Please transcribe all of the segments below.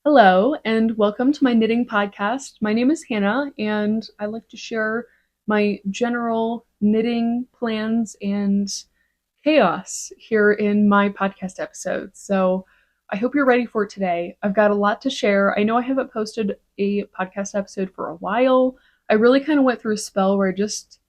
Hello, and welcome to my knitting podcast. My name is Hannah, and I like to share my general knitting plans and chaos here in my podcast episodes. So I hope you're ready for it today. I've got a lot to share. I know I haven't posted a podcast episode for a while. I really kind of went through a spell where I just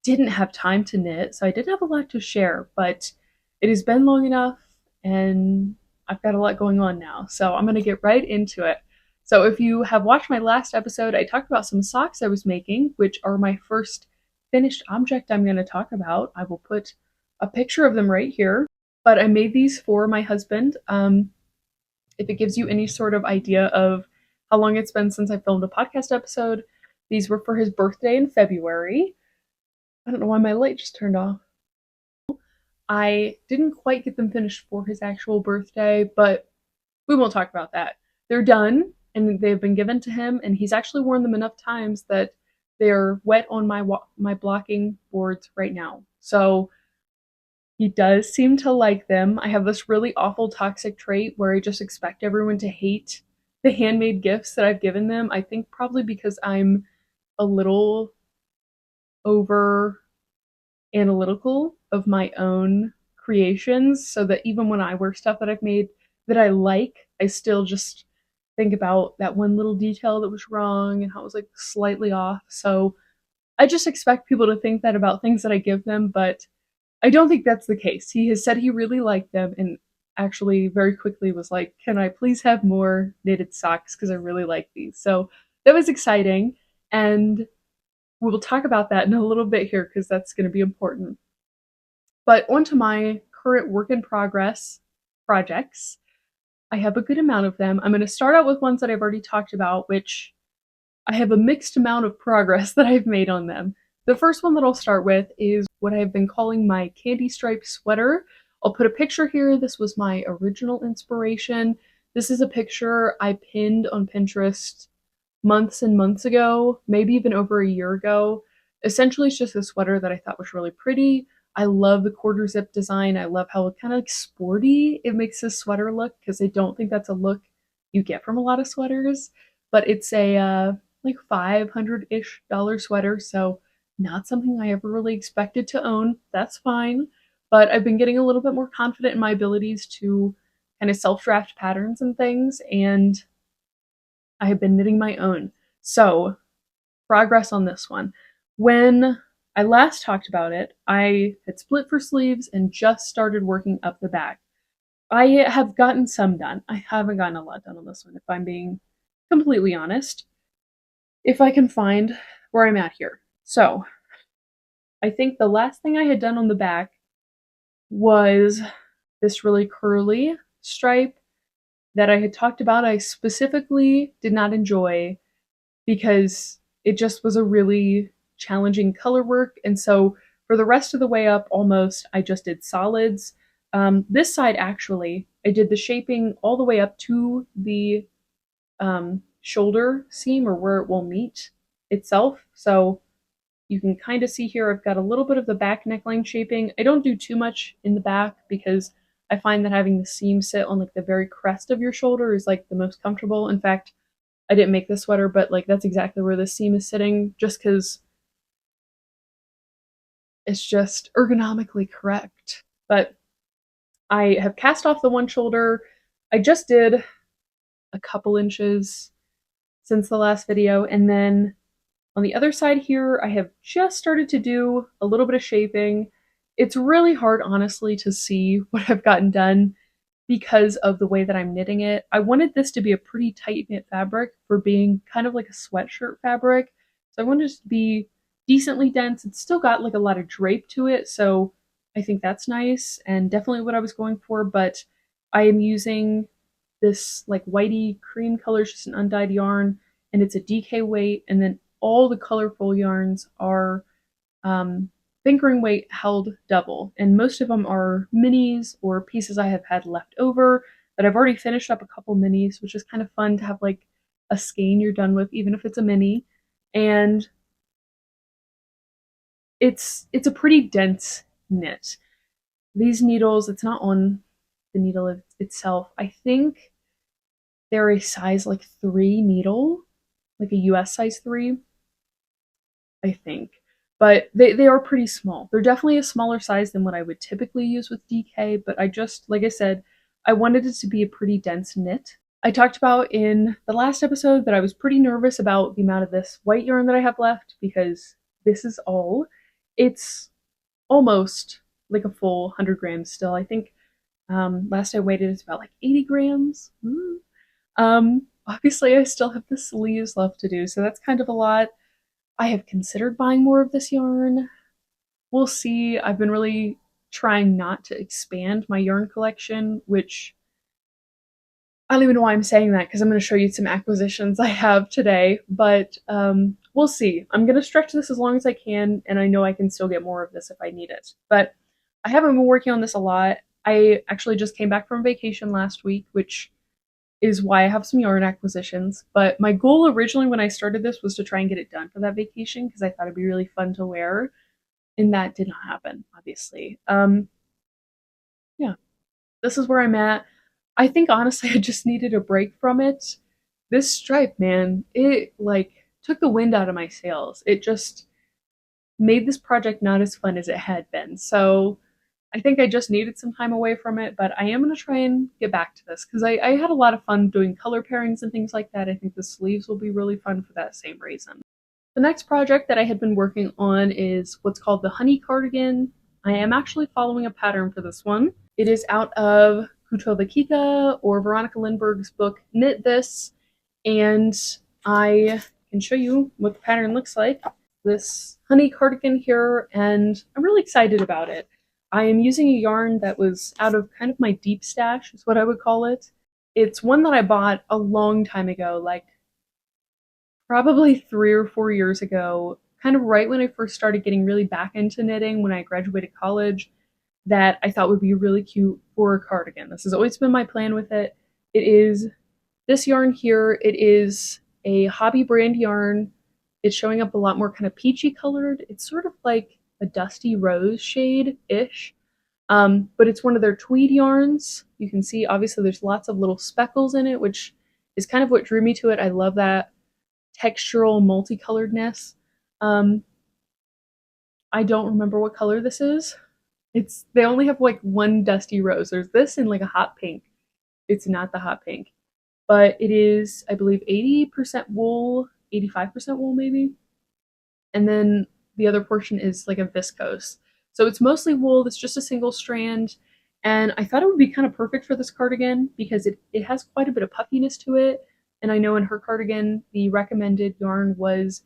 didn't have time to knit, so I did have a lot to share, but it has been long enough and I've got a lot going on now, so I'm going to get right into it. So, if you have watched my last episode, I talked about some socks I was making, which are my first finished object I'm going to talk about. I will put a picture of them right here, but I made these for my husband. If it gives you any sort of idea of how long it's been since I filmed a podcast episode, these were for his birthday in February. I don't know why my light just turned off. I didn't quite get them finished for his actual birthday, but we won't talk about that. They're done and they've been given to him, and he's actually worn them enough times that they're wet on my blocking boards right now. So he does seem to like them. I have this really awful toxic trait where I just expect everyone to hate the handmade gifts that I've given them. I think probably because I'm a little over analytical of my own creations, so that even when I wear stuff that I've made that I like, I still just think about that one little detail that was wrong and how it was like slightly off. So I just expect people to think that about things that I give them, but I don't think that's the case. He has said he really liked them and actually very quickly was like, "Can I please have more knitted socks because I really like these." So that was exciting, and we will talk about that in a little bit here because that's going to be important. But onto my current work in progress projects. I have a good amount of them. I'm going to start out with ones that I've already talked about, which I have a mixed amount of progress that I've made on them. The first one that I'll start with is what I've been calling my candy stripe sweater. I'll put a picture here. This was my original inspiration. This is a picture I pinned on Pinterest months and months ago, maybe even over a year ago. Essentially, it's just a sweater that I thought was really pretty. I love the quarter zip design. I love how kind of like sporty it makes this sweater look, because I don't think that's a look you get from a lot of sweaters. But it's a like $500-ish sweater, so not something I ever really expected to own. That's fine. But I've been getting a little bit more confident in my abilities to kind of self draft patterns and things, and I have been knitting my own. So, progress on this one. When I last talked about it, I had split for sleeves and just started working up the back. I have gotten some done. I haven't gotten a lot done on this one, if I'm being completely honest. If I can find where I'm at here. So, I think the last thing I had done on the back was this really curly stripe that I had talked about. I specifically did not enjoy because it just was a really challenging color work. And so for the rest of the way up, almost, I just did solids. This side, actually, I did the shaping all the way up to the shoulder seam, or where it will meet itself. So you can kind of see here I've got a little bit of the back neckline shaping. I don't do too much in the back because I find that having the seam sit on like the very crest of your shoulder is like the most comfortable. In fact, I didn't make this sweater, but like that's exactly where the seam is sitting, just because it's just ergonomically correct. But I have cast off the one shoulder. I just did a couple inches since the last video, and then on the other side here, I have just started to do a little bit of shaping. It's really hard, honestly, to see what I've gotten done because of the way that I'm knitting it. I wanted this to be a pretty tight knit fabric for being kind of like a sweatshirt fabric. So I wanted it to be decently dense. It's still got like a lot of drape to it, so I think that's nice and definitely what I was going for, but I am using this like whitey cream color, just an undyed yarn, and it's a DK weight, and then all the colorful yarns are fingering weight held double, and most of them are minis or pieces I have had left over. But I've already finished up a couple minis, which is kind of fun to have like a skein you're done with, even if it's a mini. And it's a pretty dense knit. These needles, it's not on the needle itself. I think They're a size like 3 needle, like a US size 3, I think. But they are pretty small. They're definitely a smaller size than what I would typically use with DK, but I just, like I said, I wanted it to be a pretty dense knit. I talked about in the last episode that I was pretty nervous about the amount of this white yarn that I have left because this is all. It's almost like a full 100 grams still. I think last I weighed it is about like 80 grams. Obviously, I still have the sleeves left to do, so that's kind of a lot. I have considered buying more of this yarn. We'll see. I've been really trying not to expand my yarn collection, which I don't even know why I'm saying that because I'm going to show you some acquisitions I have today, but we'll see. I'm going to stretch this as long as I can, and I know I can still get more of this if I need it. But I haven't been working on this a lot. I actually just came back from vacation last week, which is why I have some yarn acquisitions. But my goal originally when I started this was to try and get it done for that vacation because I thought it'd be really fun to wear, and that did not happen, obviously. Yeah, this is where I'm at. I think honestly I just needed a break from it. This stripe, man, it like took the wind out of my sails. It just made this project not as fun as it had been. So I think I just needed some time away from it, but I am going to try and get back to this because I had a lot of fun doing color pairings and things like that. I think the sleeves will be really fun for that same reason. The next project that I had been working on is what's called the Honey Cardigan. I am actually following a pattern for this one. It is out of Kutova Kika or Veronica Lindbergh's book Knit This, and I can show you what the pattern looks like. This honey cardigan here, and I'm really excited about it. I am using a yarn that was out of kind of my deep stash, is what I would call it. It's one that I bought a long time ago, like probably 3 or 4 years ago, kind of right when I first started getting really back into knitting when I graduated college, that I thought would be really cute for a cardigan. This has always been my plan with it. It is this yarn here. It is a hobby brand yarn. It's showing up a lot more kind of peachy colored. It's sort of like a dusty rose shade-ish. But it's one of their tweed yarns. You can see obviously there's lots of little speckles in it, which is kind of what drew me to it. I love that textural multicoloredness. Um, I don't remember what color this is. They only have like one dusty rose. There's this in like a hot pink. It's not the hot pink, but it is, I believe, 80% wool, 85% wool maybe, and then the other portion is like a viscose. So it's mostly wool. It's just a single strand, and I thought it would be kind of perfect for this cardigan because it has quite a bit of puffiness to it. And I know in her cardigan the recommended yarn was,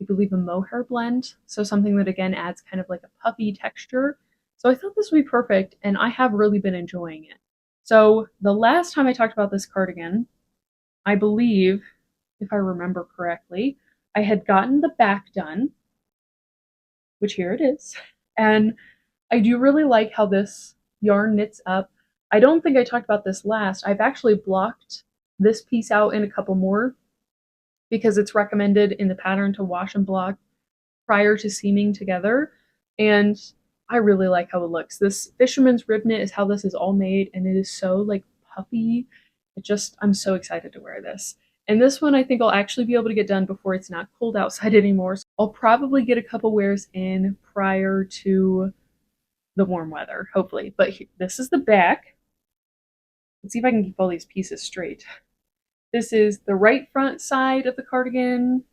I believe, a mohair blend, so something that again adds kind of like a puffy texture. So I thought this would be perfect, and I have really been enjoying it. So the last time I talked about this cardigan, I believe, if I remember correctly, I had gotten the back done, which here it is. And I do really like how this yarn knits up. I don't think I talked about this last. I've actually blocked this piece out in a couple more because it's recommended in the pattern to wash and block prior to seaming together. And I really like how it looks. This fisherman's rib knit is how this is all made, and it is so like puffy. I'm so excited to wear this. And this one I think I'll actually be able to get done before it's not cold outside anymore. So I'll probably get a couple wears in prior to the warm weather, hopefully. But this is the back. Let's see if I can keep all these pieces straight. This is the right front side of the cardigan.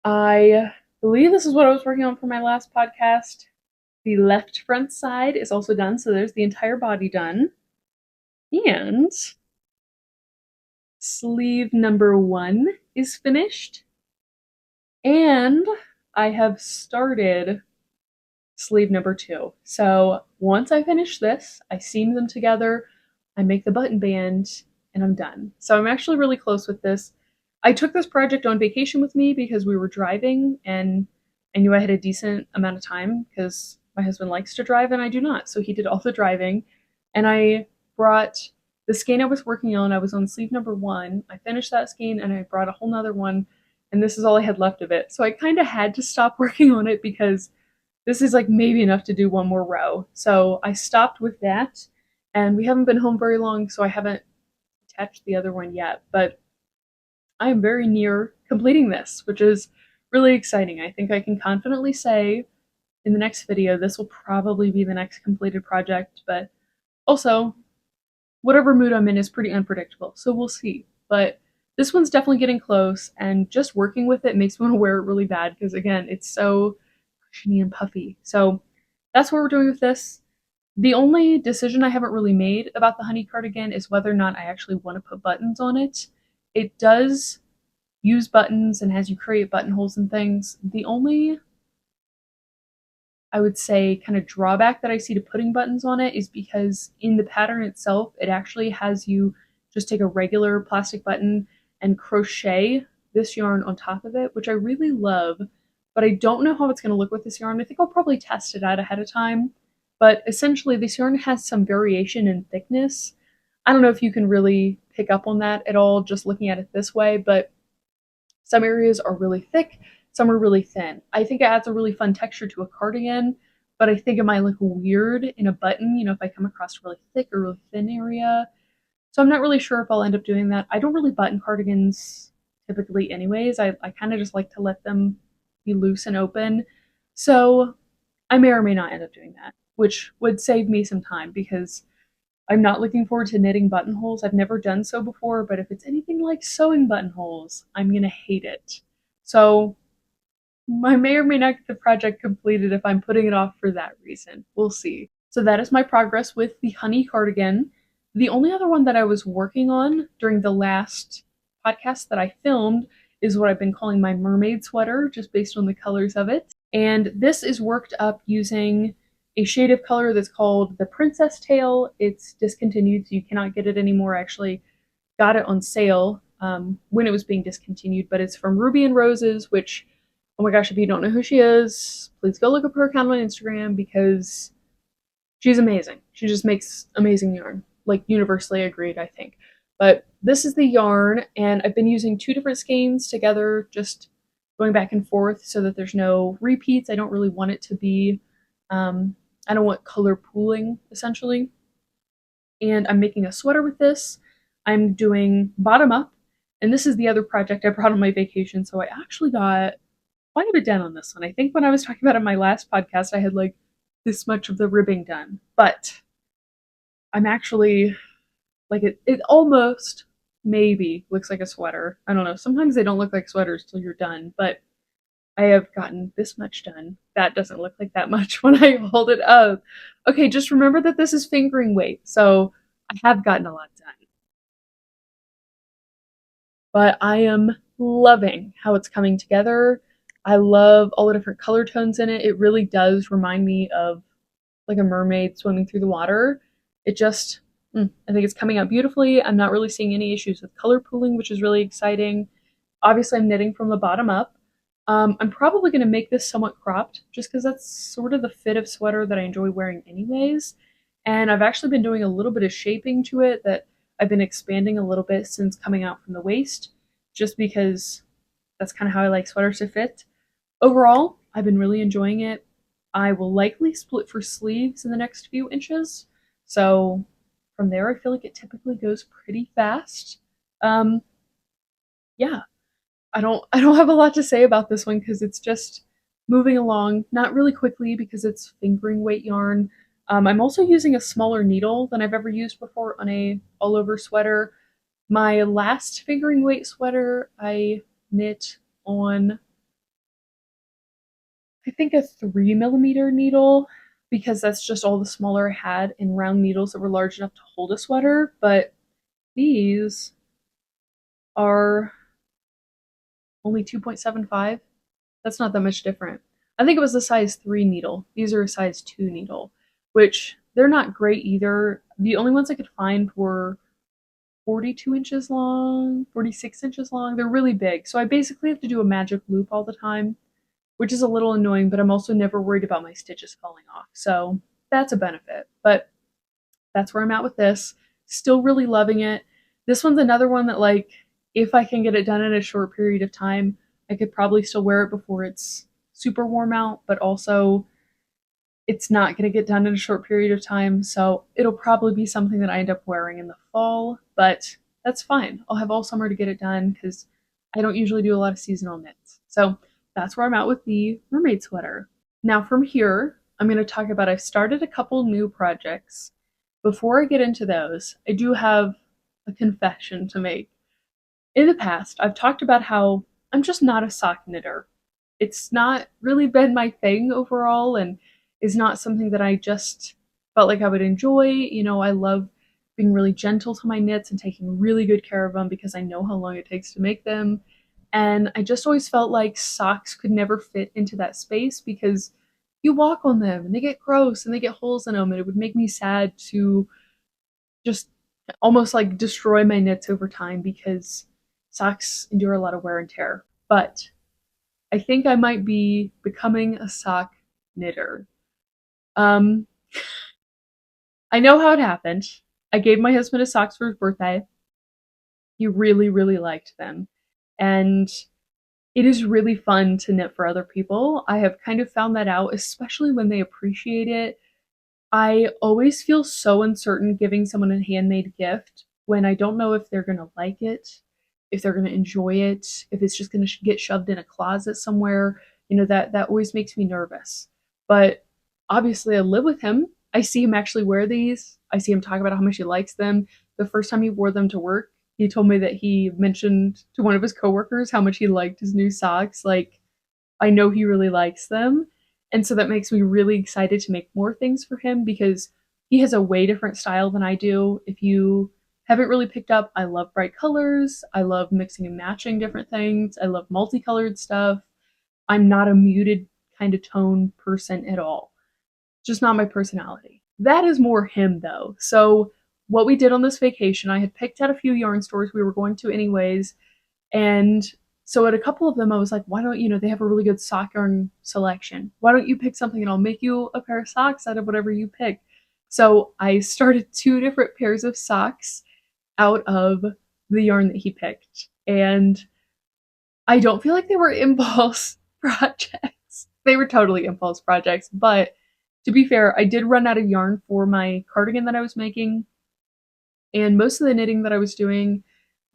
I believe this is what I was working on for my last podcast. The left front side is also done, so there's the entire body done. And sleeve number 1 is finished. And I have started sleeve number 2. So once I finish this, I seam them together, I make the button band, and I'm done. So I'm actually really close with this. I took this project on vacation with me because we were driving, and I knew I had a decent amount of time because my husband likes to drive and I do not. So he did all the driving, and I brought the skein I was working on. I was on sleeve number 1. I finished that skein and I brought a whole nother one, and this is all I had left of it. So I kind of had to stop working on it because this is like maybe enough to do one more row. So I stopped with that, and we haven't been home very long, so I haven't attached the other one yet, but I am very near completing this, which is really exciting. I think I can confidently say in the next video this will probably be the next completed project, but also whatever mood I'm in is pretty unpredictable, so we'll see. But this one's definitely getting close, and just working with it makes me want to wear it really bad because, again, it's so cushiony and puffy. So that's what we're doing with this. The only decision I haven't really made about the honey cardigan is whether or not I actually want to put buttons on it. It does use buttons and has you create buttonholes and things. The only, I would say, kind of drawback that I see to putting buttons on it is because in the pattern itself, it actually has you just take a regular plastic button and crochet this yarn on top of it, which I really love, but I don't know how it's going to look with this yarn. I think I'll probably test it out ahead of time, but essentially this yarn has some variation in thickness. I don't know if you can really pick up on that at all just looking at it this way, but some areas are really thick, some are really thin. I think it adds a really fun texture to a cardigan, but I think it might look weird in a button, if I come across a really thick or really thin area. So I'm not really sure if I'll end up doing that. I don't really button cardigans typically anyways. I kind of just like to let them be loose and open. So I may or may not end up doing that, which would save me some time because I'm not looking forward to knitting buttonholes. I've never done so before, but if it's anything like sewing buttonholes, I'm gonna hate it. So I may or may not get the project completed if I'm putting it off for that reason. We'll see. So that is my progress with the honey cardigan. The only other one that I was working on during the last podcast that I filmed is what I've been calling my mermaid sweater, just based on the colors of it. And this is worked up using a shade of color that's called the Princess Tail. It's discontinued, so you cannot get it anymore. I actually got it on sale when it was being discontinued, but it's from Ruby and Roses, which, oh my gosh, if you don't know who she is, please go look up her account on Instagram because she's amazing. She just makes amazing yarn, like universally agreed, I think. But this is the yarn, and I've been using two different skeins together, just going back and forth so that there's no repeats. I don't really want it to be, I don't want color pooling, essentially. And I'm making a sweater with this. I'm doing bottom up, and this is the other project I brought on my vacation, so I actually got quite a bit done on this one. I think when I was talking about it in my last podcast, I had like this much of the ribbing done, but I'm actually like it almost maybe looks like a sweater. I don't know. Sometimes they don't look like sweaters till you're done, but I have gotten this much done. That doesn't look like that much when I hold it up. Okay, just remember that this is fingering weight, so I have gotten a lot done. But I am loving how it's coming together. I love all the different color tones in it. It really does remind me of like a mermaid swimming through the water. It just, I think it's coming out beautifully. I'm not really seeing any issues with color pooling, which is really exciting. Obviously, I'm knitting from the bottom up. I'm probably going to make this somewhat cropped just because that's sort of the fit of sweater that I enjoy wearing anyways. And I've actually been doing a little bit of shaping to it that I've been expanding a little bit since coming out from the waist, just because that's kind of how I like sweaters to fit. Overall, I've been really enjoying it. I will likely split for sleeves in the next few inches. So from there, I feel like it typically goes pretty fast. Yeah, I don't have a lot to say about this one because it's just moving along, not really quickly because it's fingering weight yarn. I'm also using a smaller needle than I've ever used before on a all over sweater. My last fingering weight sweater I knit on, I think, a 3mm needle because that's just all the smaller I had in round needles that were large enough to hold a sweater. But these are only 2.75. That's not that much different. I think it was a size 3 needle. These are a size 2 needle, which they're not great either. The only ones I could find were 42 inches long, 46 inches long. They're really big. So I basically have to do a magic loop all the time, which is a little annoying, but I'm also never worried about my stitches falling off. So that's a benefit. But that's where I'm at with this. Still really loving it. This one's another one that, like, if I can get it done in a short period of time, I could probably still wear it before it's super warm out, but also it's not going to get done in a short period of time, so it'll probably be something that I end up wearing in the fall, but that's fine. I'll have all summer to get it done because I don't usually do a lot of seasonal knits. So that's where I'm at with the mermaid sweater. Now from here, I'm going to talk about I've started a couple new projects. Before I get into those, I do have a confession to make. In the past, I've talked about how I'm just not a sock knitter. It's not really been my thing overall and is not something that I just felt like I would enjoy. I love being really gentle to my knits and taking really good care of them because I know how long it takes to make them. And I just always felt like socks could never fit into that space because you walk on them and they get gross and they get holes in them, and it would make me sad to just almost like destroy my knits over time because socks endure a lot of wear and tear. But I think I might be becoming a sock knitter. Um, I know how it happened. I gave my husband his socks for his birthday. He really, really liked them. And it is really fun to knit for other people. I have kind of found that out, especially when they appreciate it. I always feel so uncertain giving someone a handmade gift when I don't know if they're going to like it, if they're going to enjoy it, if it's just going to get shoved in a closet somewhere. That always makes me nervous. But obviously I live with him. I see him actually wear these. I see him talk about how much he likes them. The first time he wore them to work, he told me that he mentioned to one of his coworkers how much he liked his new socks. Like, I know he really likes them. And so that makes me really excited to make more things for him because he has a way different style than I do. If you haven't really picked up, I love bright colors. I love mixing and matching different things. I love multicolored stuff. I'm not a muted kind of tone person at all. Just not my personality. That is more him though. So what we did on this vacation, I had picked out a few yarn stores we were going to anyways, and so at a couple of them, I was like, why don't they have a really good sock yarn selection? Why don't you pick something and I'll make you a pair of socks out of whatever you pick? So I started two different pairs of socks out of the yarn that he picked. And I don't feel like they were impulse projects. They were totally impulse projects. But to be fair, I did run out of yarn for my cardigan that I was making. And most of the knitting that I was doing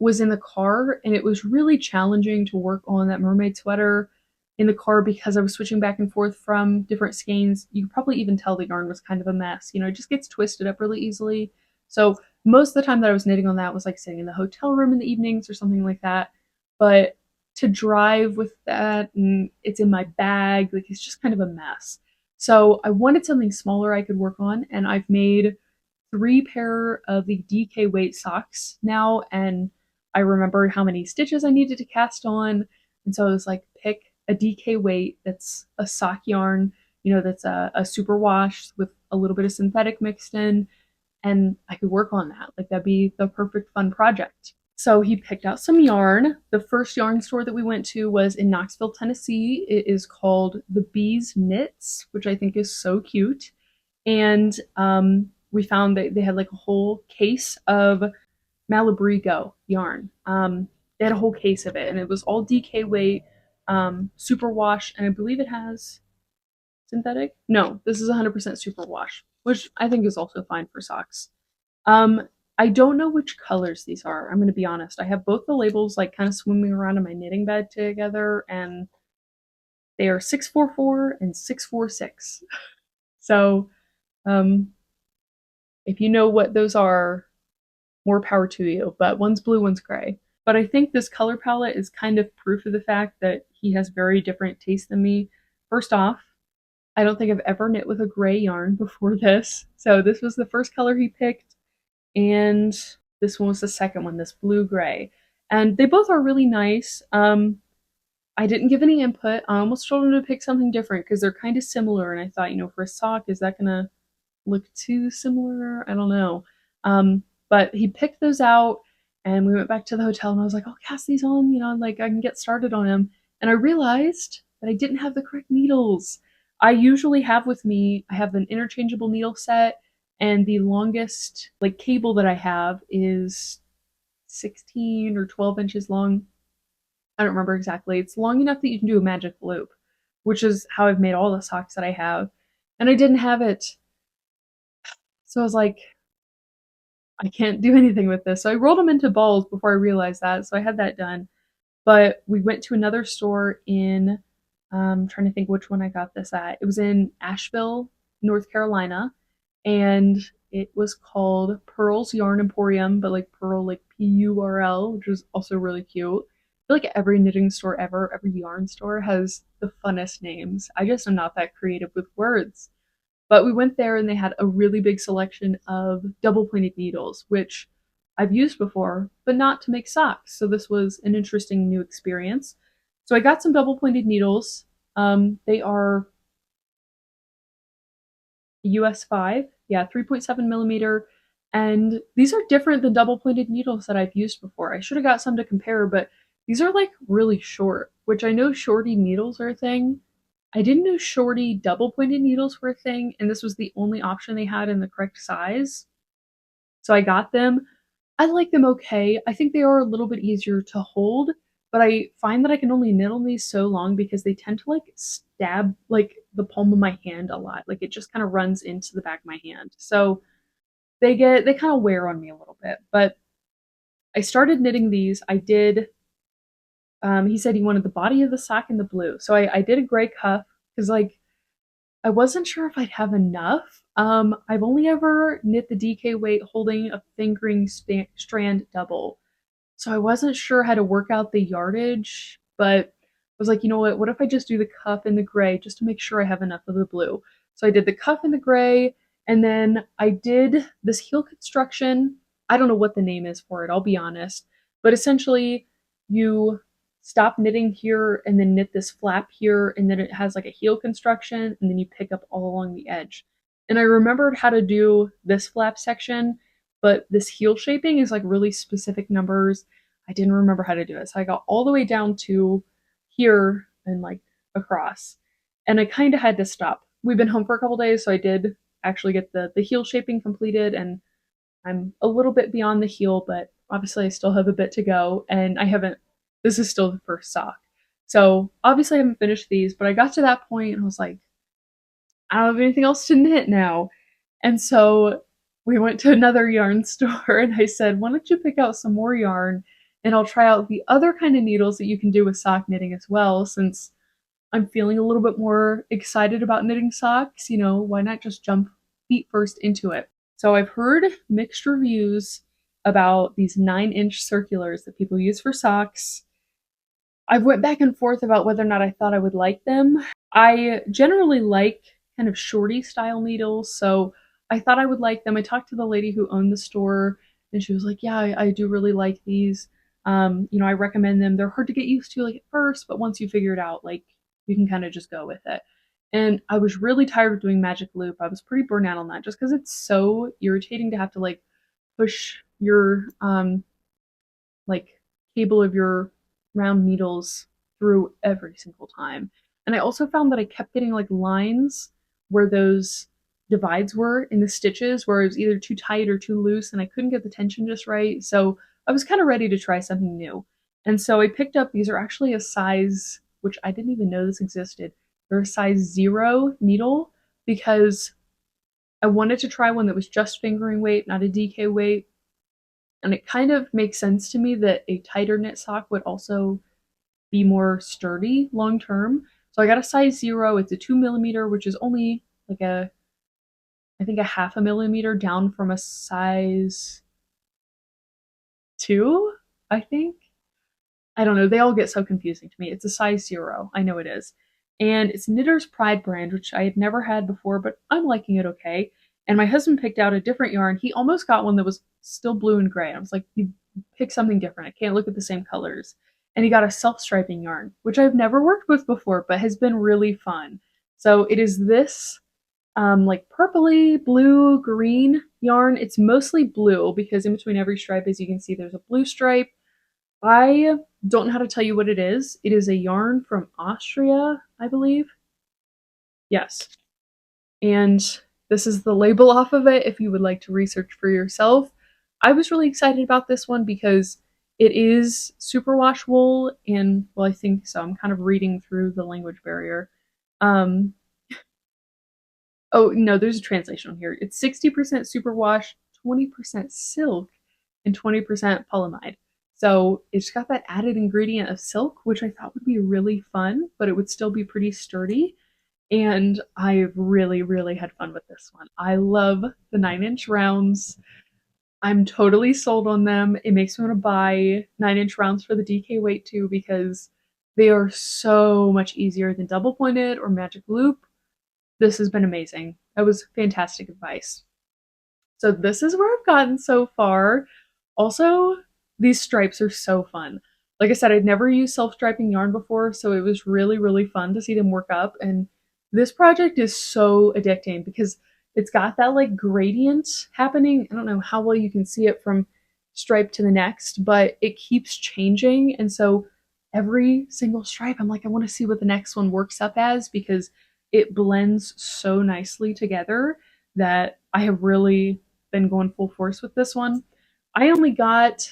was in the car, and it was really challenging to work on that mermaid sweater in the car because I was switching back and forth from different skeins. You could probably even tell the yarn was kind of a mess. It just gets twisted up really easily. So most of the time that I was knitting on that was like sitting in the hotel room in the evenings or something like that. But to drive with that and it's in my bag, like it's just kind of a mess. So I wanted something smaller I could work on, and I've made 3 pair of the DK weight socks now, and I remembered how many stitches I needed to cast on, and so I was like, pick a DK weight that's a sock yarn, that's a superwash with a little bit of synthetic mixed in, and I could work on that. Like, that'd be the perfect fun project. So he picked out some yarn. The first yarn store that we went to was in Knoxville, Tennessee. It is called The Bees Knits, which I think is so cute. And we found that they had like a whole case of Malabrigo yarn. They had a whole case of it, and it was all DK weight, superwash, and I believe it has synthetic. No, this is 100% superwash, which I think is also fine for socks. Um, I don't know which colors these are. I'm going to be honest. I have both the labels like kind of swimming around in my knitting bag together, and they are 644 and 646. So, um, if you know what those are, more power to you. But one's blue, one's gray. But I think this color palette is kind of proof of the fact that he has very different tastes than me. First off, I don't think I've ever knit with a gray yarn before this. So this was the first color he picked, and this one was the second one, this blue gray. And they both are really nice. I didn't give any input. I almost told him to pick something different because they're kind of similar. And I thought, for a sock, is that gonna look too similar? I don't know. But he picked those out, and we went back to the hotel, and I was like, I'll cast these on, like I can get started on them. And I realized that I didn't have the correct needles. I usually have with me, I have an interchangeable needle set, and the longest like cable that I have is 16 or 12 inches long. I don't remember exactly. It's long enough that you can do a magic loop, which is how I've made all the socks that I have. And I didn't have it. So I was like, I can't do anything with this. So I rolled them into balls before I realized that. So I had that done. But we went to another store in, trying to think which one I got this at. It was in Asheville, North Carolina, and it was called Pearl's Yarn Emporium, but like Pearl, like Purl, which was also really cute. I feel like every knitting store ever, every yarn store has the funnest names. I just am not that creative with words. But we went there and they had a really big selection of double pointed needles, which I've used before, but not to make socks. So this was an interesting new experience. So I got some double pointed needles. They are US 5, yeah, 3.7 millimeter. And these are different than double pointed needles that I've used before. I should have got some to compare, but these are like really short, which I know shorty needles are a thing. I didn't know shorty double pointed needles were a thing, and this was the only option they had in the correct size. So I got them. I like them okay. I think they are a little bit easier to hold, but I find that I can only knit on these so long because they tend to like stab like the palm of my hand a lot. Like it just kind of runs into the back of my hand. So they kind of wear on me a little bit. But I started knitting these. I did he said he wanted the body of the sock in the blue. So I did a gray cuff because like I wasn't sure if I'd have enough. I've only ever knit the DK weight holding a fingering strand double. So I wasn't sure how to work out the yardage, but I was like, you know what if I just do the cuff in the gray just to make sure I have enough of the blue. So I did the cuff in the gray, and then I did this heel construction. I don't know what the name is for it, I'll be honest. But essentially, you stop knitting here and then knit this flap here, and then it has like a heel construction, and then you pick up all along the edge. And I remembered how to do this flap section, but this heel shaping is like really specific numbers. I didn't remember how to do it. So I got all the way down to here and like across. And I kind of had to stop. We've been home for a couple days, so I did actually get the heel shaping completed, and I'm a little bit beyond the heel, but obviously I still have a bit to go, and I haven't, this is still the first sock. So obviously I haven't finished these, but I got to that point and I was like, I don't have anything else to knit now. And so we went to another yarn store and I said, why don't you pick out some more yarn and I'll try out the other kind of needles that you can do with sock knitting as well, since I'm feeling a little bit more excited about knitting socks. Why not just jump feet first into it? So I've heard mixed reviews about these 9-inch circulars that people use for socks. I've went back and forth about whether or not I thought I would like them. I generally like kind of shorty style needles, so I thought I would like them. I talked to the lady who owned the store, and she was like, "Yeah, I do really like these. I recommend them. They're hard to get used to like at first, but once you figure it out, like you can kind of just go with it." And I was really tired of doing magic loop. I was pretty burnt out on that just because it's so irritating to have to like push your like cable of your round needles through every single time. And I also found that I kept getting like lines where those divides were in the stitches where it was either too tight or too loose and I couldn't get the tension just right. So I was kind of ready to try something new. And so I picked up, these are actually a size, which I didn't even know this existed. They're a size 0 needle because I wanted to try one that was just fingering weight, not a DK weight. And it kind of makes sense to me that a tighter knit sock would also be more sturdy long term. So I got a size 0. It's a 2 millimeter, which is only like I think a half a millimeter down from a size 2, I think. I don't know. They all get so confusing to me. It's a size 0. I know it is. And it's Knitter's Pride brand, which I had never had before, but I'm liking it okay. And my husband picked out a different yarn. He almost got one that was still blue and gray. I was like, you pick something different. I can't look at the same colors. And he got a self-striping yarn, which I've never worked with before, but has been really fun. So it is this like purpley, blue, green yarn. It's mostly blue because in between every stripe, as you can see, there's a blue stripe. I don't know how to tell you what it is. It is a yarn from Austria, I believe. Yes. And this is the label off of it if you would like to research for yourself. I was really excited about this one because it is superwash wool, and well, I think so. I'm kind of reading through the language barrier. Oh no, there's a translation on here. It's 60% superwash, 20% silk and 20% polyamide. So it's got that added ingredient of silk, which I thought would be really fun, but it would still be pretty sturdy. And I really, really had fun with this one. I love the 9-inch rounds. I'm totally sold on them. It makes me want to buy 9-inch rounds for the DK weight too because they are so much easier than double pointed or magic loop. This has been amazing. That was fantastic advice. So this is where I've gotten so far. Also, these stripes are so fun. Like I said, I'd never used self-striping yarn before, so it was really, really fun to see them work up. And this project is so addicting because it's got that like gradient happening. I don't know how well you can see it from stripe to the next, but it keeps changing. And so every single stripe, I'm like, I want to see what the next one works up as because it blends so nicely together that I have really been going full force with this one. I only got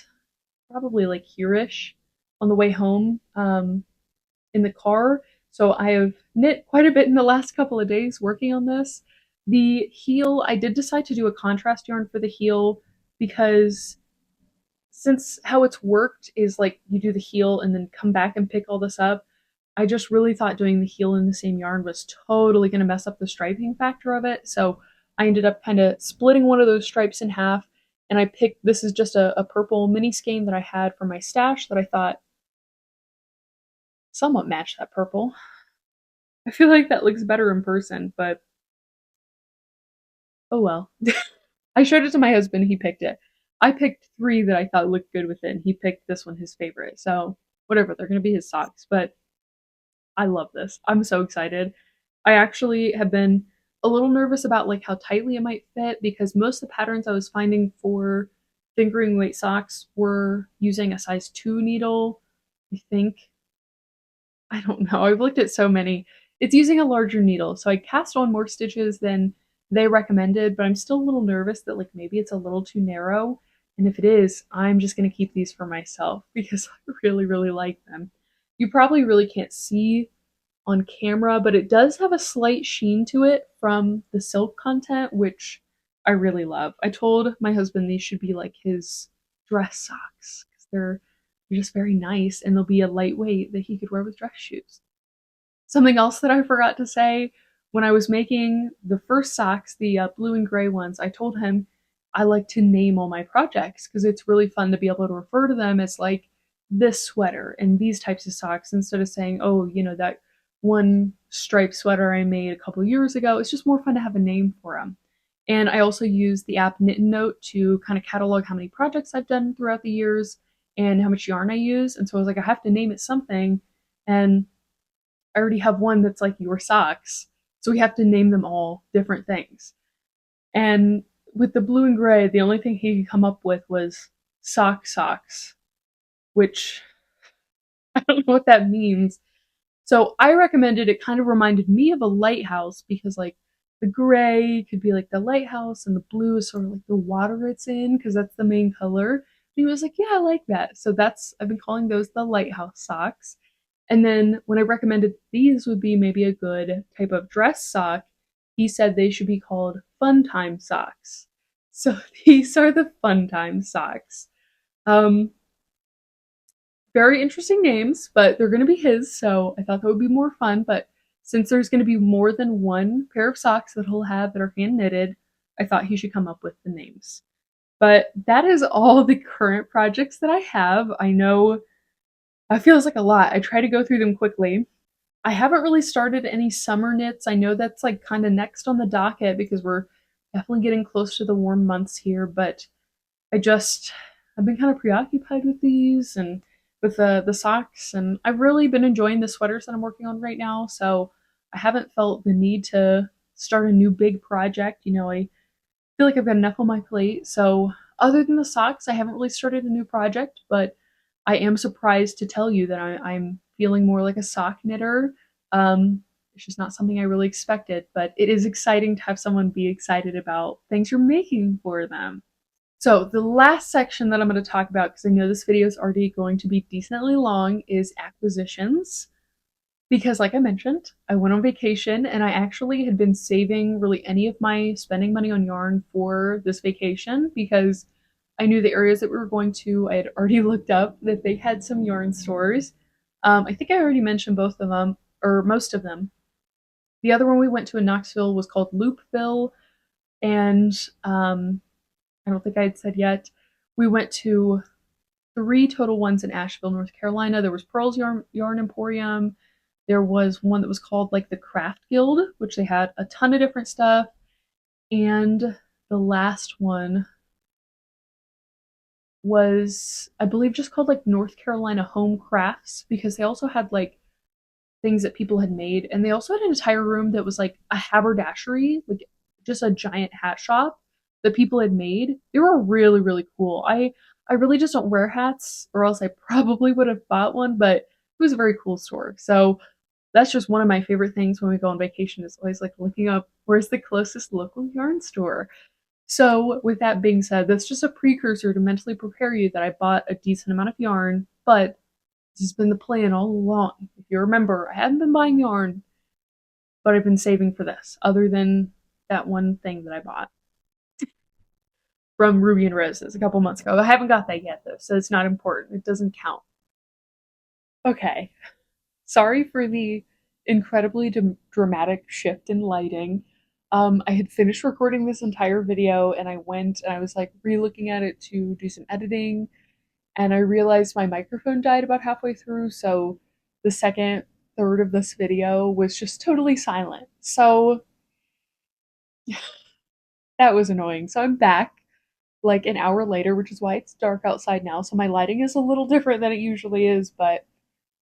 probably like here-ish on the way home in the car. So I have knit quite a bit in the last couple of days working on this. The heel, I did decide to do a contrast yarn for the heel because since how it's worked is like you do the heel and then come back and pick all this up, I just really thought doing the heel in the same yarn was totally going to mess up the striping factor of it. So I ended up kind of splitting one of those stripes in half and I picked, this is just a purple mini skein that I had from my stash that I thought somewhat matched that purple. I feel like that looks better in person, but oh well. I showed it to my husband, he picked it. I picked 3 that I thought looked good with it, and he picked this one his favorite. So whatever, they're gonna be his socks, but I love this. I'm so excited. I actually have been a little nervous about like how tightly it might fit because most of the patterns I was finding for fingering weight socks were using a size 2 needle. I think. I don't know. I've looked at so many. It's using a larger needle, so I cast on more stitches than they recommended, but I'm still a little nervous that like maybe it's a little too narrow. And if it is, I'm just going to keep these for myself because I really, really like them. You probably really can't see on camera, but it does have a slight sheen to it from the silk content, which I really love. I told my husband these should be like his dress socks because they're just very nice and they'll be a lightweight that he could wear with dress shoes. Something else that I forgot to say when I was making the first socks, the blue and gray ones, I told him I like to name all my projects because it's really fun to be able to refer to them as like this sweater and these types of socks instead of saying, oh, you know, that one striped sweater I made a couple years ago. It's just more fun to have a name for them. And I also use the app Knit and Note to kind of catalog how many projects I've done throughout the years and how much yarn I use. And so I was like, I have to name it something. And I already have one that's like your socks. So we have to name them all different things. And with the blue and gray, the only thing he could come up with was socks, which I don't know what that means. So I recommended it kind of reminded me of a lighthouse because like the gray could be like the lighthouse and the blue is sort of like the water it's in because that's the main color. And he was like, yeah, I like that. So that's, I've been calling those the lighthouse socks. And then when I recommended these would be maybe a good type of dress sock, he said they should be called fun time socks. So these are the fun time socks. Um, very interesting names, but they're going to be his, so I thought that would be more fun. But since there's going to be more than one pair of socks that he'll have that are hand knitted, I thought he should come up with the names. But that is all the current projects that I have. I know it feels like a lot. I try to go through them quickly. I haven't really started any summer knits. I know that's like kind of next on the docket because we're definitely getting close to the warm months here, but I've been kind of preoccupied with these and with the socks, and I've really been enjoying the sweaters that I'm working on right now. So I haven't felt the need to start a new big project. You know, I feel like I've got enough on my plate. So other than the socks, I haven't really started a new project, but I am surprised to tell you that I'm feeling more like a sock knitter. It's just not something I really expected, but it is exciting to have someone be excited about things you're making for them. So the last section that I'm going to talk about, because I know this video is already going to be decently long, is acquisitions. because like I mentioned, I went on vacation and I actually had been saving really any of my spending money on yarn for this vacation because I knew the areas that we were going to. I had already looked up that they had some yarn stores. I think I already mentioned both of them or most of them. The other one we went to in Knoxville was called Loopville, and I don't think I had said yet. We went to three total ones in Asheville, North Carolina. There was Pearl's Yarn Emporium. There was one that was called like the Craft Guild, which they had a ton of different stuff. And the last one was, I believe, just called like North Carolina Home Crafts because they also had like things that people had made. And they also had an entire room that was like a haberdashery, like just a giant hat shop that people had made. They were really, really cool. I really just don't wear hats, or else I probably would have bought one, but it was a very cool store. So that's just one of my favorite things when we go on vacation is always like looking up where's the closest local yarn store. So with that being said, that's just a precursor to mentally prepare you that I bought a decent amount of yarn, but this has been the plan all along. If you remember, I haven't been buying yarn, but I've been saving for this, other than that one thing that I bought from Ruby and Roses a couple months ago. I haven't got that yet, though, so it's not important. It doesn't count. Okay. Sorry for the incredibly dramatic shift in lighting. I had finished recording this entire video and I went and I was like re looking at it to do some editing, and I realized my microphone died about halfway through, so the second third of this video was just totally silent. So that was annoying. So I'm back like an hour later, which is why it's dark outside now. So my lighting is a little different than it usually is, but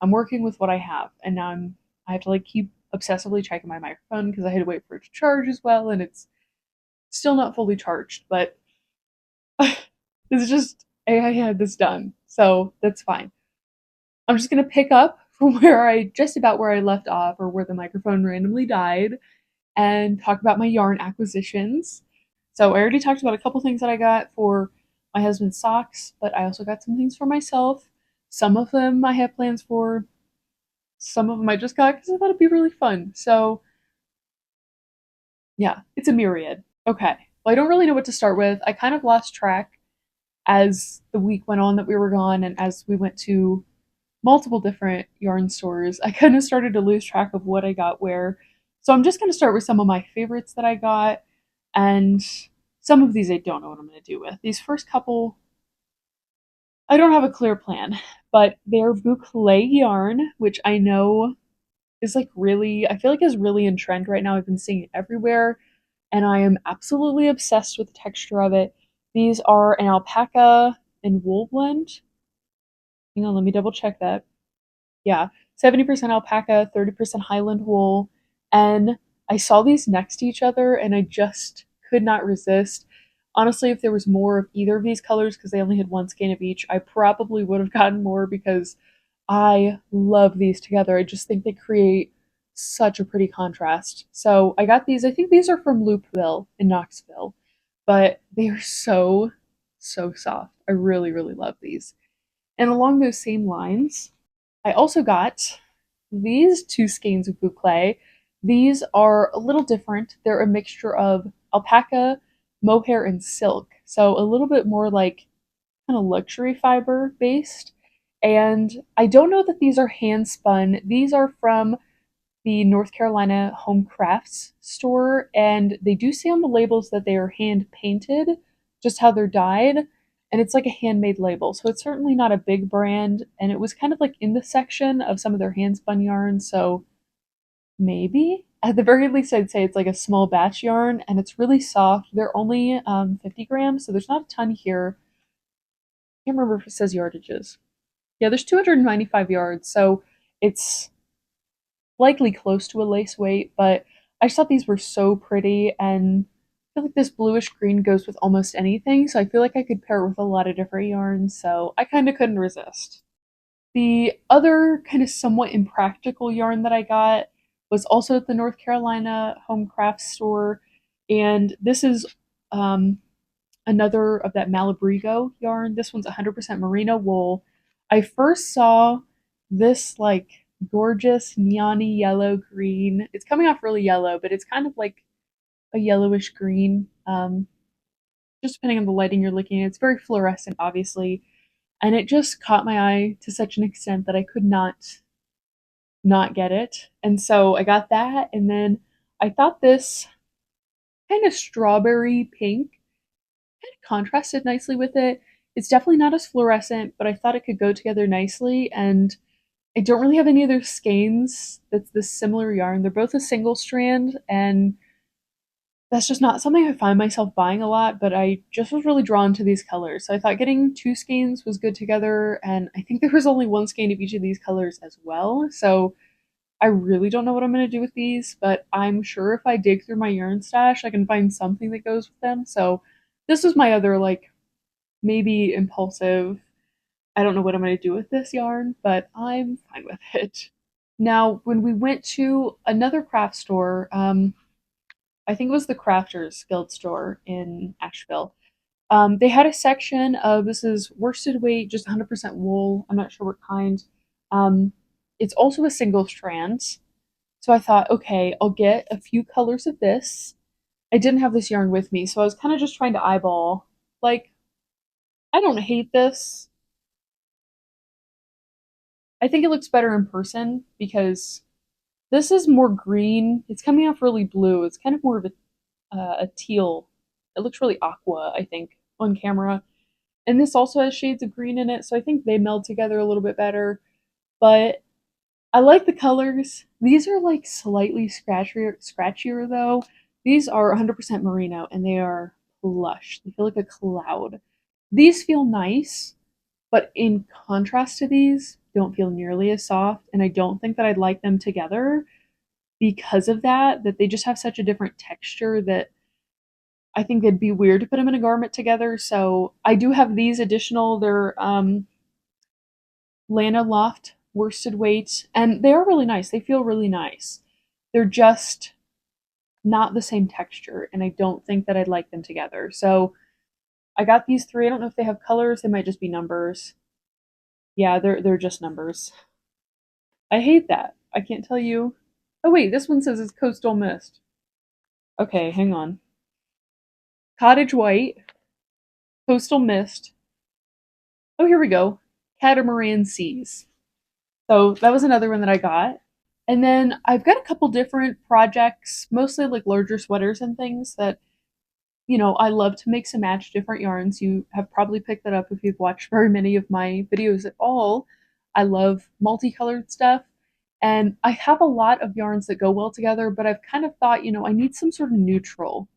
I'm working with what I have. And now I have to like keep obsessively checking my microphone because I had to wait for it to charge as well, and it's still not fully charged, but it's just I had this done. So that's fine. I'm just gonna pick up from where I just about where I left off, or where the microphone randomly died, and talk about my yarn acquisitions. So I already talked about a couple things that I got for my husband's socks, but I also got some things for myself. Some of them I have plans for. Some of them I just got because I thought it'd be really fun. So yeah, it's a myriad. Okay. Well, I don't really know what to start with. I kind of lost track as the week went on that we were gone, and as we went to multiple different yarn stores, I kind of started to lose track of what I got where. So I'm just going to start with some of my favorites that I got, and some of these I don't know what I'm going to do with. These first couple, I don't have a clear plan, but they're boucle yarn, which I know is like really, I feel like is really in trend right now. I've been seeing it everywhere, and I am absolutely obsessed with the texture of it. These are an alpaca and wool blend. Hang on, let me double check that. Yeah, 70% alpaca, 30% Highland wool. And I saw these next to each other and I just could not resist. Honestly, if there was more of either of these colors, because they only had one skein of each, I probably would have gotten more because I love these together. I just think they create such a pretty contrast. So I got these. I think these are from Loopville in Knoxville, but they are so, so soft. I really, really love these. And along those same lines, I also got these two skeins of boucle. These are a little different. They're a mixture of alpaca, mohair, and silk. So a little bit more like kind of luxury fiber based. And I don't know that these are hand spun. These are from the North Carolina Home Crafts store, and they do say on the labels that they are hand painted, just how they're dyed, and it's like a handmade label. So it's certainly not a big brand, and it was kind of like in the section of some of their hand spun yarns, so maybe at the very least I'd say it's like a small batch yarn, and it's really soft. They're only 50 grams, so there's not a ton here. I can't remember if it says yardages. Yeah, there's 295 yards, so it's likely close to a lace weight, but I just thought these were so pretty, and I feel like this bluish green goes with almost anything, so I feel like I could pair it with a lot of different yarns, so I kind of couldn't resist. The other kind of somewhat impractical yarn that I got was also at the North Carolina Home Crafts store, and this is another of that Malabrigo yarn. This one's 100% merino wool. I first saw this like gorgeous neon yellow green. It's coming off really yellow, but it's kind of like a yellowish green. Just depending on the lighting you're looking at. It's very fluorescent, obviously, and it just caught my eye to such an extent that I could not get it. And so I got that, and then I thought this kind of strawberry pink kind of contrasted nicely with it. It's definitely not as fluorescent, but I thought it could go together nicely. And I don't really have any other skeins that's this similar yarn. They're both a single strand, and that's just not something I find myself buying a lot, but I just was really drawn to these colors. So I thought getting two skeins was good together, and I think there was only one skein of each of these colors as well. So I really don't know what I'm going to do with these, but I'm sure if I dig through my yarn stash, I can find something that goes with them. So this was my other, like, maybe impulsive, I don't know what I'm going to do with this yarn, but I'm fine with it. Now, when we went to another craft store, I think it was the Crafters Guild store in Asheville. They had a section of this is worsted weight, just 100% wool. I'm not sure what kind. Um, it's also a single strand. So I thought, okay, I'll get a few colors of this. I didn't have this yarn with me, so I was kind of just trying to eyeball. Like, I don't hate this. I think it looks better in person because this is more green. It's coming off really blue. It's kind of more of a teal. It looks really aqua, I think, on camera. And this also has shades of green in it, so I think they meld together a little bit better. But I like the colors. These are like slightly scratchier though. These are 100% merino and they are plush. They feel like a cloud. These feel nice, but in contrast to these, don't feel nearly as soft. And I don't think that I'd like them together because of that they just have such a different texture that I think it'd be weird to put them in a garment together. So I do have these additional. They're Lana Loft worsted weight, and they are really nice. They feel really nice. They're just not the same texture, and I don't think that I'd like them together. So I got these three. I don't know if they have colors. They might just be numbers. Yeah, they're just numbers. I hate that. I can't tell you. Oh wait, this one says it's Coastal Mist. Okay, hang on. Cottage White, Coastal Mist. Oh, here we go. Catamaran Seas. So that was another one that I got. And then I've got a couple different projects, mostly like larger sweaters and things that, I love to mix and match different yarns. You have probably picked that up if you've watched very many of my videos at all. I love multicolored stuff. And I have a lot of yarns that go well together, but I've kind of thought, I need some sort of neutral.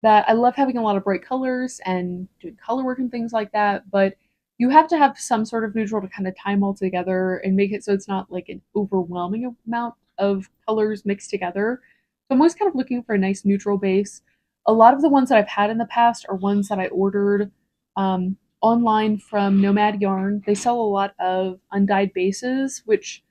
That I love having a lot of bright colors and doing color work and things like that, but you have to have some sort of neutral to kind of tie them all together and make it so it's not like an overwhelming amount of colors mixed together. So I'm always kind of looking for a nice neutral base. A lot of the ones that I've had in the past are ones that I ordered online from Nomad Yarn. They sell a lot of undyed bases, which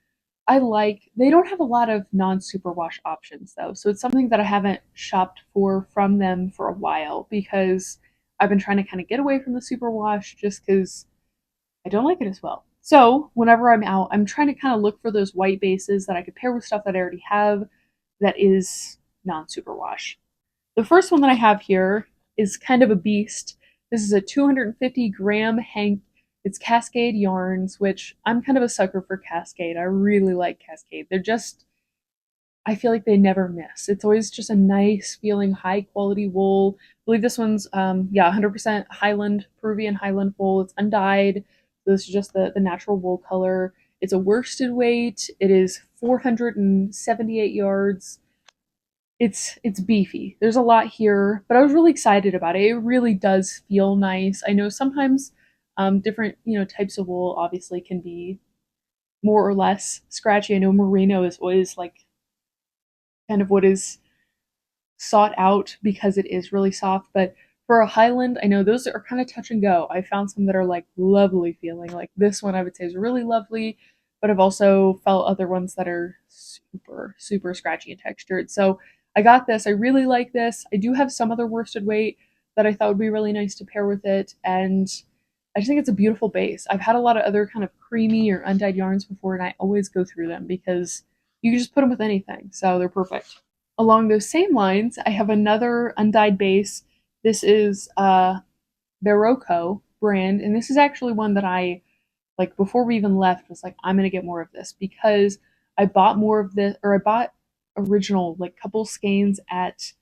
I like. They don't have a lot of non-superwash options though, so it's something that I haven't shopped for from them for a while because I've been trying to kind of get away from the superwash just because I don't like it as well. So whenever I'm out, I'm trying to kind of look for those white bases that I could pair with stuff that I already have that is non-superwash. The first one that I have here is kind of a beast. This is a 250-gram hank. It's Cascade yarns, which I'm kind of a sucker for Cascade. I really like Cascade. They're just, I feel like they never miss. It's always just a nice feeling, high quality wool. I believe this one's, 100% Highland, Peruvian Highland wool. It's undyed. This is just the natural wool color. It's a worsted weight. It is 478 yards. It's beefy. There's a lot here, but I was really excited about it. It really does feel nice. I know sometimes different types of wool obviously can be more or less scratchy. I know merino is always like kind of what is sought out because it is really soft, but for a Highland, I know those are kind of touch and go. I found some that are like lovely feeling. Like this one I would say is really lovely, but I've also felt other ones that are super, super scratchy and textured. So I got this. I really like this. I do have some other worsted weight that I thought would be really nice to pair with it. And I just think it's a beautiful base. I've had a lot of other kind of creamy or undyed yarns before, and I always go through them because you can just put them with anything, so they're perfect. Along those same lines, I have another undyed base. This is Barocco brand, and this is actually one that I like before we even left was like I'm gonna get more of this because I bought more of this, or I bought original like couple skeins at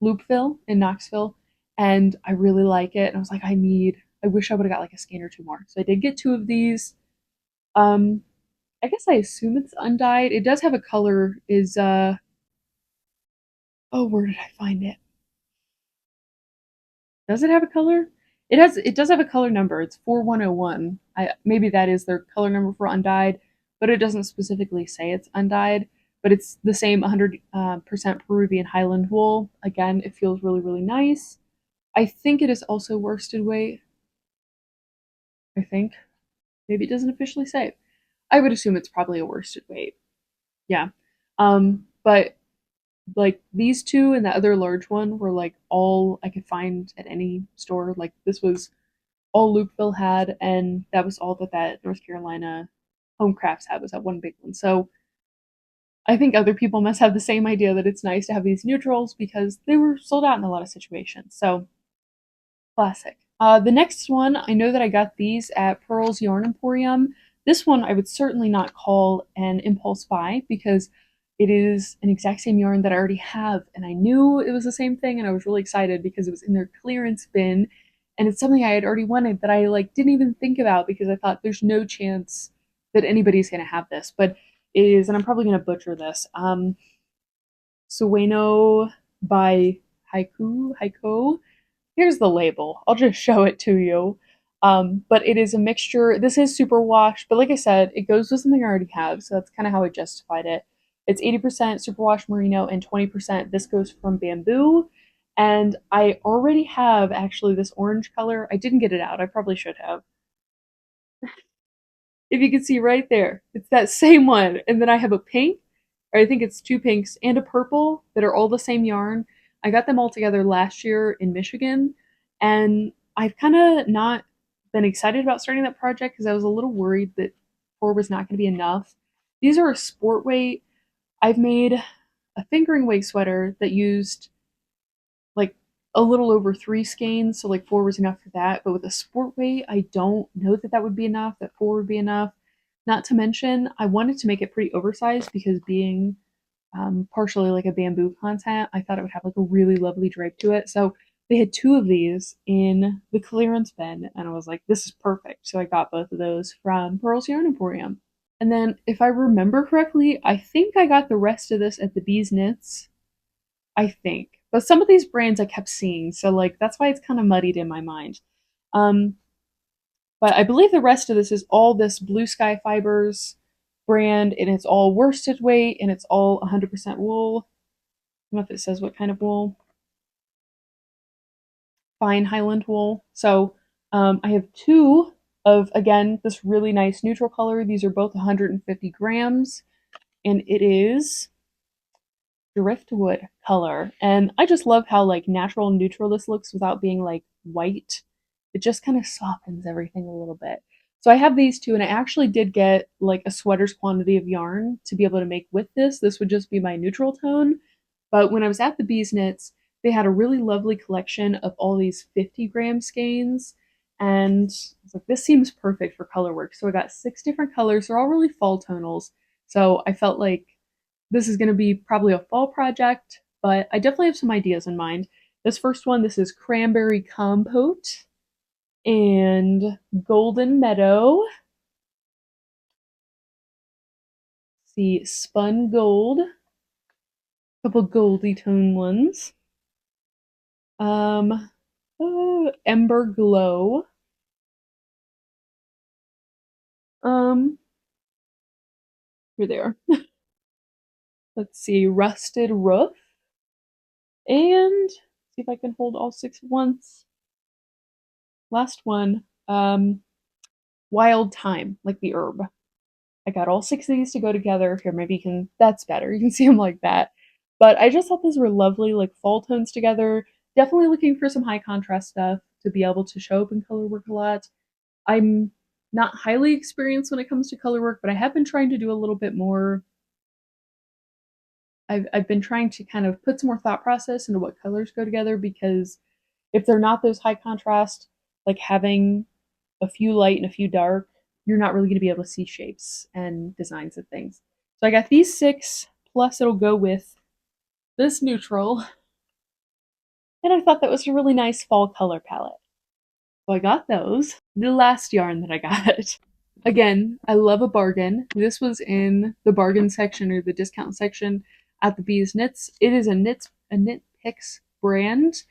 Loopville in Knoxville, and I really like it. And I was like, I wish I would have got like a skein or two more. So I did get two of these. Um, I guess I assume it's undyed. It does have a color. Is oh, where did I find it? Does it have a color? It does have a color number. It's 4101. I maybe that is their color number for undyed, but it doesn't specifically say it's undyed. But it's the same 100% Peruvian Highland wool. Again, it feels really really nice. I think it is also worsted weight. I think maybe it doesn't officially say. I would assume it's probably a worsted weight. Yeah. But like these two and the other large one were like all I could find at any store. Like this was all Lukeville had, and that was all that North Carolina Home Crafts had was that one big one. So I think other people must have the same idea that it's nice to have these neutrals because they were sold out in a lot of situations. So classic. The next one, I know that I got these at Pearl's Yarn Emporium. This one I would certainly not call an impulse buy because it is an exact same yarn that I already have, and I knew it was the same thing, and I was really excited because it was in their clearance bin, and it's something I had already wanted that I like didn't even think about because I thought there's no chance that anybody's gonna have this, but it is, and I'm probably gonna butcher this. Sueno by Haiku. Here's the label. I'll just show it to you. But it is a mixture. This is superwash, but like I said, it goes with something I already have, so that's kind of how I justified it. It's 80% superwash merino and 20% viscose from bamboo. And I already have actually this orange color. I didn't get it out. I probably should have. If you can see right there, it's that same one. And then I have a pink, or I think it's two pinks, and a purple that are all the same yarn. I got them all together last year in Michigan, and I've kind of not been excited about starting that project because I was a little worried that four was not going to be enough. These are a sport weight. I've made a fingering weight sweater that used like a little over three skeins, so like four was enough for that. But with a sport weight, I don't know that that would be enough, that four would be enough. Not to mention, I wanted to make it pretty oversized because being partially like a bamboo content, I thought it would have like a really lovely drape to it. So they had two of these in the clearance bin, and I was like, this is perfect. So I got both of those from Pearl's Yarn Emporium. And then, if I remember correctly, I think I got the rest of this at the Bees Knits. I think. But some of these brands I kept seeing, so like that's why it's kind of muddied in my mind. Um, but I believe the rest of this is all this Blue Sky Fibers brand, and it's all worsted weight, and it's all 100% wool. I don't know if it says what kind of wool. Fine Highland wool. So I have two of, again, this really nice neutral color. These are both 150 grams, and it is driftwood color. And I just love how like natural and neutral this looks without being like white. It just kind of softens everything a little bit. So I have these two, and I actually did get like a sweater's quantity of yarn to be able to make with this. This would just be my neutral tone. But when I was at the Bees Knits, they had a really lovely collection of all these 50-gram skeins. And I was like, this seems perfect for color work. So I got 6 different colors. They're all really fall tonals. So I felt like this is going to be probably a fall project, but I definitely have some ideas in mind. This first one, this is Cranberry Compote and Golden Meadow. Let's see, Spun Gold, a couple goldy tone ones. Ember Glow. Um, here they are. Let's see, Rusted Roof. And see if I can hold all 6 at once. Last one, Wild Thyme, like the herb. I got all 6 of these to go together. Here, maybe you can, that's better. You can see them like that. But I just thought those were lovely, like fall tones together. Definitely looking for some high contrast stuff to be able to show up in color work a lot. I'm not highly experienced when it comes to color work, but I have been trying to do a little bit more. I've been trying to kind of put some more thought process into what colors go together because if they're not those high contrast, like having a few light and a few dark, you're not really going to be able to see shapes and designs of things. So I got these six, plus it'll go with this neutral, and I thought that was a really nice fall color palette. So I got those. The last yarn that I got. Again, I love a bargain. This was in the bargain section or the discount section at the Bees Knits. It is a Knit Picks brand,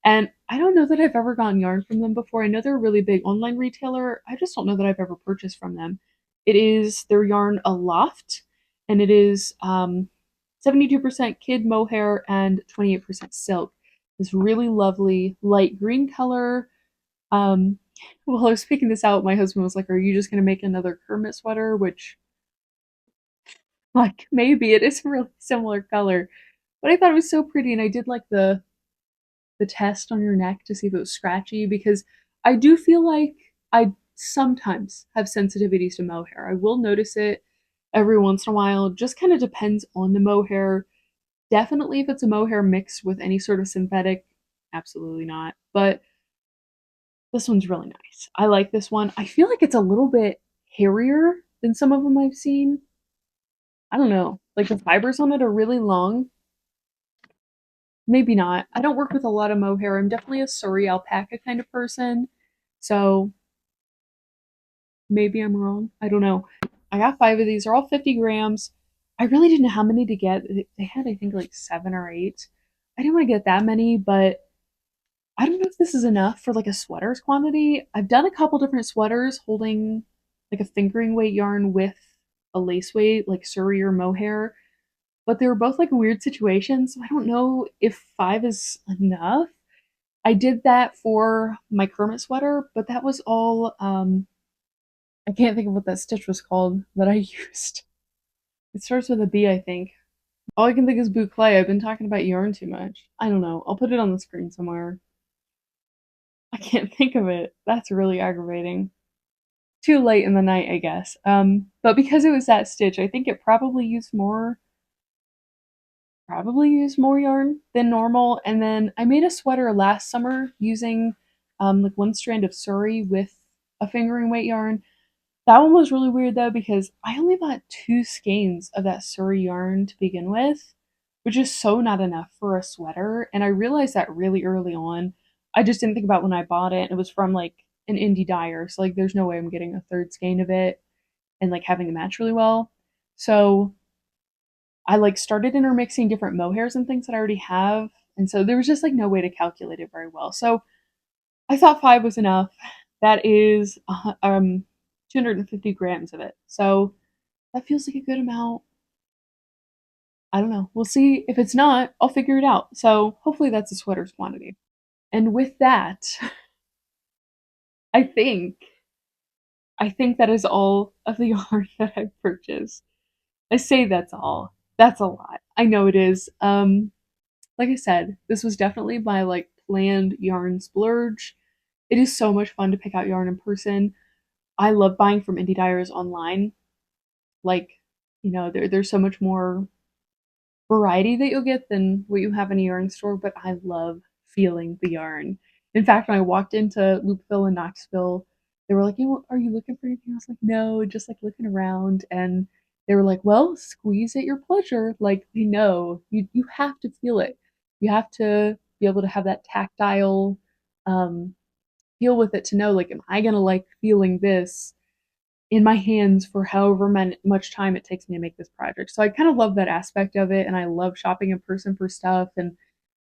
and I don't know that I've ever gotten yarn from them before. I know they're a really big online retailer. I just don't know that I've ever purchased from them. It is their yarn Aloft, and it is 72% kid mohair and 28% silk. This really lovely light green color. Um, while I was picking this out, my husband was like, "Are you just gonna make another Kermit sweater?" Which, like, maybe it is a really similar color, but I thought it was so pretty, and I did like the test on your neck to see if it was scratchy because I do feel like I sometimes have sensitivities to mohair. I will notice it every once in a while. Just kind of depends on the mohair. Definitely, if it's a mohair mixed with any sort of synthetic, absolutely not. But this one's really nice. I like this one. I feel like it's a little bit hairier than some of them I've seen. I don't know. Like the fibers on it are really long. Maybe not. I don't work with a lot of mohair. I'm definitely a Surrey alpaca kind of person. So maybe I'm wrong. I don't know. I got five of these. They're all 50 grams. I really didn't know how many to get. They had, I think, like seven or eight. I didn't want to get that many, but I don't know if this is enough for like a sweater's quantity. I've done a couple different sweaters holding like a fingering weight yarn with a lace weight, like Surrey or mohair, but they were both like weird situations. So I don't know if five is enough. I did that for my Kermit sweater, but that was all I can't think of what that stitch was called that I used. It starts with a B, I think. All I can think is boucle. I've been talking about yarn too much. I don't know. I'll put it on the screen somewhere. I can't think of it. That's really aggravating. Too late in the night, I guess. But because it was that stitch, I think it probably used more yarn than normal. And then I made a sweater last summer using like one strand of Surrey with a fingering weight yarn. That one was really weird though because I only bought two skeins of that Surrey yarn to begin with, which is so not enough for a sweater. And I realized that really early on. I just didn't think about when I bought it. It was from like an indie dyer, so like there's no way I'm getting a third skein of it and like having it match really well. So I like started intermixing different mohairs and things that I already have, and so there was just like no way to calculate it very well. So I thought five was enough. That is 250 grams of it. So that feels like a good amount. I don't know. We'll see. If it's not, I'll figure it out. So hopefully that's a sweater's quantity. And with that, I think I think that is all of the yarn that I've purchased. I say that's all. That's a lot. I know it is. Like I said, this was definitely my like planned yarn splurge. It is so much fun to pick out yarn in person. I love buying from indie dyers online. Like, there's so much more variety that you'll get than what you have in a yarn store, but I love feeling the yarn. In fact, when I walked into Loopville and Knoxville, they were like, are you looking for anything? I was like, no, just like looking around. And they were like, well, squeeze at your pleasure. Like, they know you have to feel it. You have to be able to have that tactile um, feel with it to know, like, am I going to like feeling this in my hands for however much time it takes me to make this project. So I kind of love that aspect of it, and I love shopping in person for stuff. And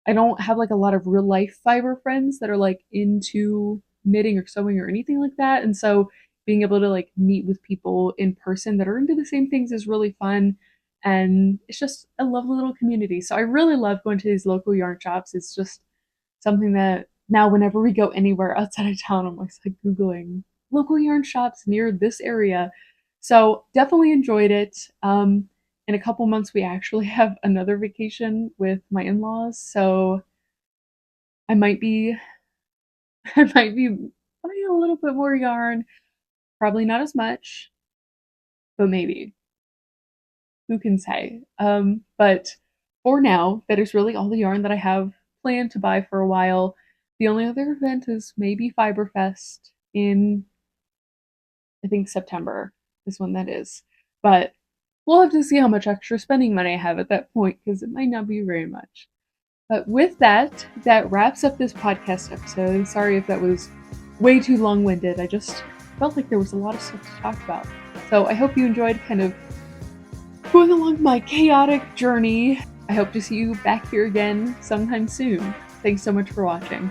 I don't have like a lot of real life fiber friends that are like into knitting or sewing or anything like that. And so being able to like meet with people in person that are into the same things is really fun. And it's just a lovely little community. So I really love going to these local yarn shops. It's just something that now whenever we go anywhere outside of town, I'm always like Googling local yarn shops near this area. So definitely enjoyed it. In a couple months, we actually have another vacation with my in-laws, so I might be, I might be buying a little bit more yarn. Probably not as much, but maybe. Who can say? But for now, that is really all the yarn that I have planned to buy for a while. The only other event is maybe Fiberfest in, I think, September is when that is. But we'll have to see how much extra spending money I have at that point, because it might not be very much. But with that, that wraps up this podcast episode. Sorry if that was way too long-winded. I just felt like there was a lot of stuff to talk about. So I hope you enjoyed kind of going along my chaotic journey. I hope to see you back here again sometime soon. Thanks so much for watching.